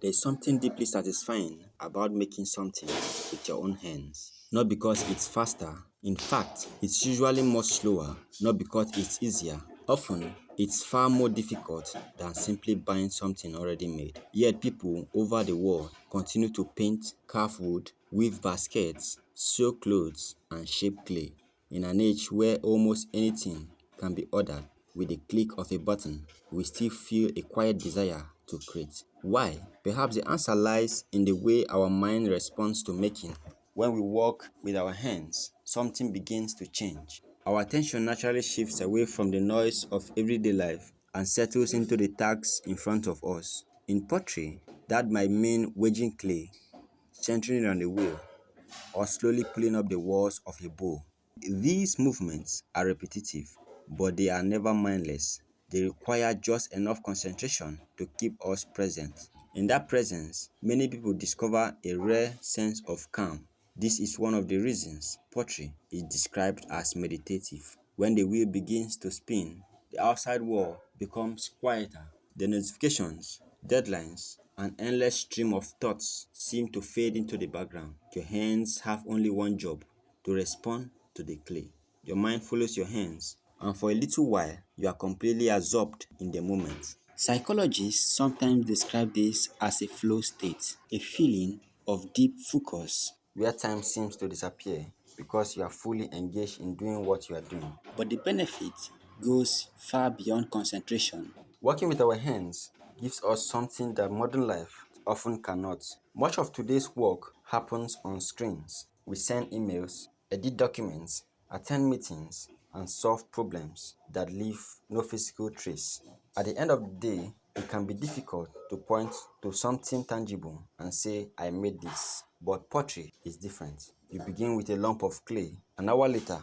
There's something deeply satisfying about making something with your own hands. Not because it's faster, in fact, it's usually much slower, not because it's easier. Often, it's far more difficult than simply buying something already made. Yet people over the world continue to paint, carve wood, weave baskets, sew clothes, and shape clay. In an age where almost anything can be ordered with a click of a button, we still feel a quiet desire to create. Why? Perhaps the answer lies in the way our mind responds to making. When we work with our hands, something begins to change. Our attention naturally shifts away from the noise of everyday life and settles into the tasks in front of us. In pottery, that might mean wedging clay, centering on the wheel, or slowly pulling up the walls of a bowl. These movements are repetitive, but they are never mindless. They require just enough concentration to keep us present. In that presence, many people discover a rare sense of calm. This is one of the reasons pottery is described as meditative. When the wheel begins to spin, the outside world becomes quieter. The notifications, deadlines, an endless stream of thoughts seem to fade into the background. Your hands have only one job: to respond to the clay. Your mind follows your hands, and for a little while, you are completely absorbed in the moment. Psychologists sometimes describe this as a flow state, a feeling of deep focus where time seems to disappear because you are fully engaged in doing what you are doing. But the benefit goes far beyond concentration. Working with our hands gives us something that modern life often cannot. Much of today's work happens on screens. We send emails, edit documents, attend meetings, and solve problems that leave no physical trace. At the end of the day, it can be difficult to point to something tangible and say, I made this. But pottery is different. You begin with a lump of clay. An hour later,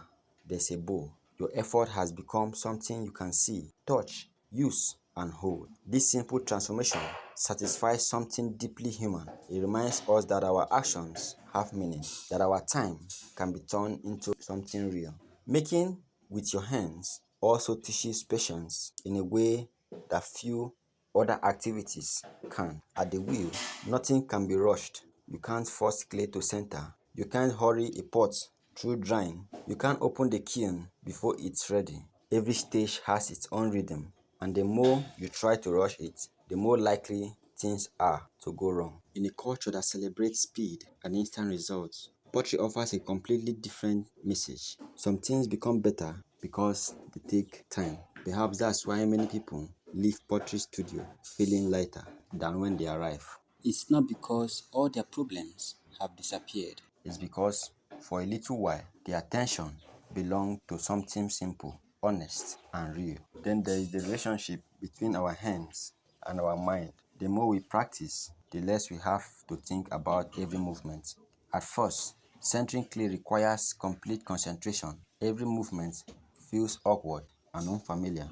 there's a bowl. Your effort has become something you can see, touch, use, and hold. This simple transformation satisfies something deeply human. It reminds us that our actions have meaning, that our time can be turned into something real. Making with your hands also teaches patience in a way that few other activities can. At the wheel, nothing can be rushed. You can't force clay to center. You can't hurry a pot through drying. You can't open the kiln before it's ready. Every stage has its own rhythm, and the more you try to rush it, the more likely things are to go wrong. In a culture that celebrates speed and instant results, pottery offers a completely different message. Some things become better because they take time. Perhaps that's why many people leave pottery studio feeling lighter than when they arrive. It's not because all their problems have disappeared. It's because for a little while, their attention belonged to something simple, honest, and real. Then there is the relationship between our hands and our mind. The more we practice, the less we have to think about every movement. At first, centering clay requires complete concentration. Every movement feels awkward and unfamiliar.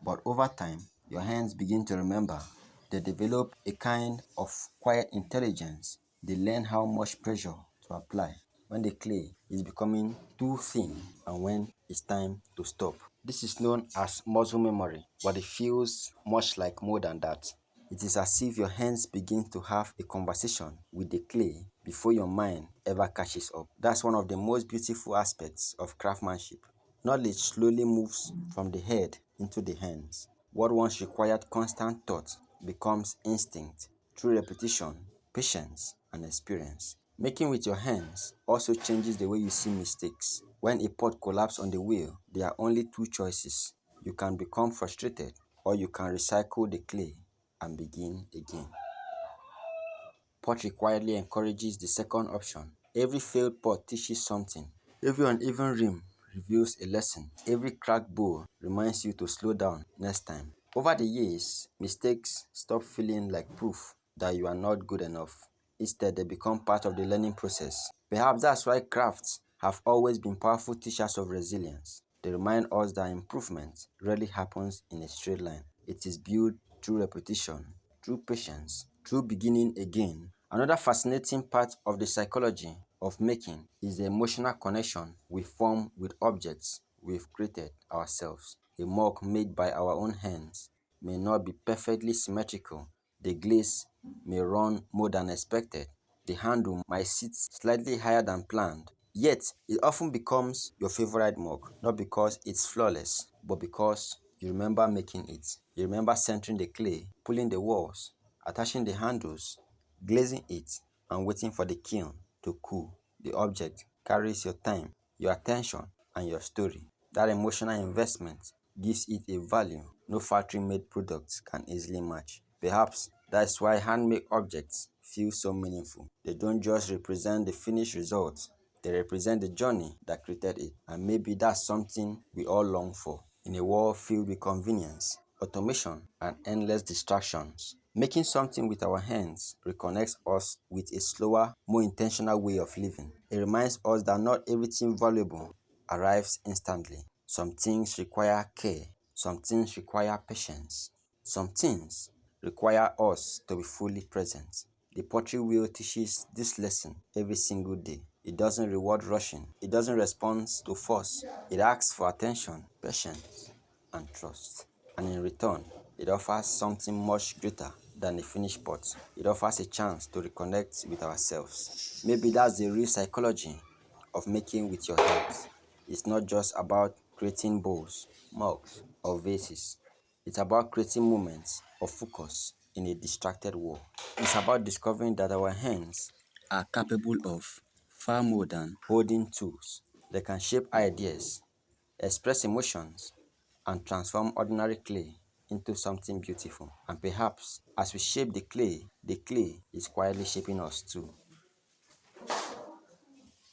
But over time, your hands begin to remember. They develop a kind of quiet intelligence. They learn how much pressure to apply when the clay is becoming too thin and when it's time to stop. This is known as muscle memory, but it feels much like more than that. It is as if your hands begin to have a conversation with the clay before your mind ever catches up. That's one of the most beautiful aspects of craftsmanship. Knowledge slowly moves from the head into the hands. What once required constant thought becomes instinct through repetition, patience, and experience. Making with your hands also changes the way you see mistakes. When a pot collapses on the wheel, there are only two choices. You can become frustrated, or you can recycle the clay and begin again. Pottery quietly encourages the second option. Every failed pot teaches something. Every uneven rim reveals a lesson. Every cracked bowl reminds you to slow down next time. Over the years, mistakes stop feeling like proof that you are not good enough. Instead, they become part of the learning process. Perhaps that's why crafts have always been powerful teachers of resilience. They remind us that improvement rarely happens in a straight line. It is built through repetition, through patience, through beginning again. Another fascinating part of the psychology of making is the emotional connection we form with objects we've created ourselves. A mug made by our own hands may not be perfectly symmetrical, The glaze may run more than expected. The handle might sit slightly higher than planned. Yet, it often becomes your favorite mug, not because it's flawless, but because you remember making it. You remember centering the clay, pulling the walls, attaching the handles, glazing it, and waiting for the kiln to cool. The object carries your time, your attention, and your story. That emotional investment gives it a value no factory made product can easily match. Perhaps that's why handmade objects feel so meaningful. They don't just represent the finished result, they represent the journey that created it. And maybe that's something we all long for. In a world filled with convenience, automation, and endless distractions, making something with our hands reconnects us with a slower, more intentional way of living. It reminds us that not everything valuable arrives instantly. Some things require care, some things require patience, some things require us to be fully present. The pottery wheel teaches this lesson every single day. It doesn't reward rushing, it doesn't respond to force, it asks for attention, patience, and trust. And in return, it offers something much greater than a finished pot. It offers a chance to reconnect with ourselves. Maybe that's the real psychology of making with your hands. It's not just about creating bowls, mugs, or vases. It's about creating moments of focus in a distracted world. It's about discovering that our hands are capable of far more than holding tools. They can shape ideas, express emotions, and transform ordinary clay into something beautiful. And perhaps as we shape the clay is quietly shaping us too.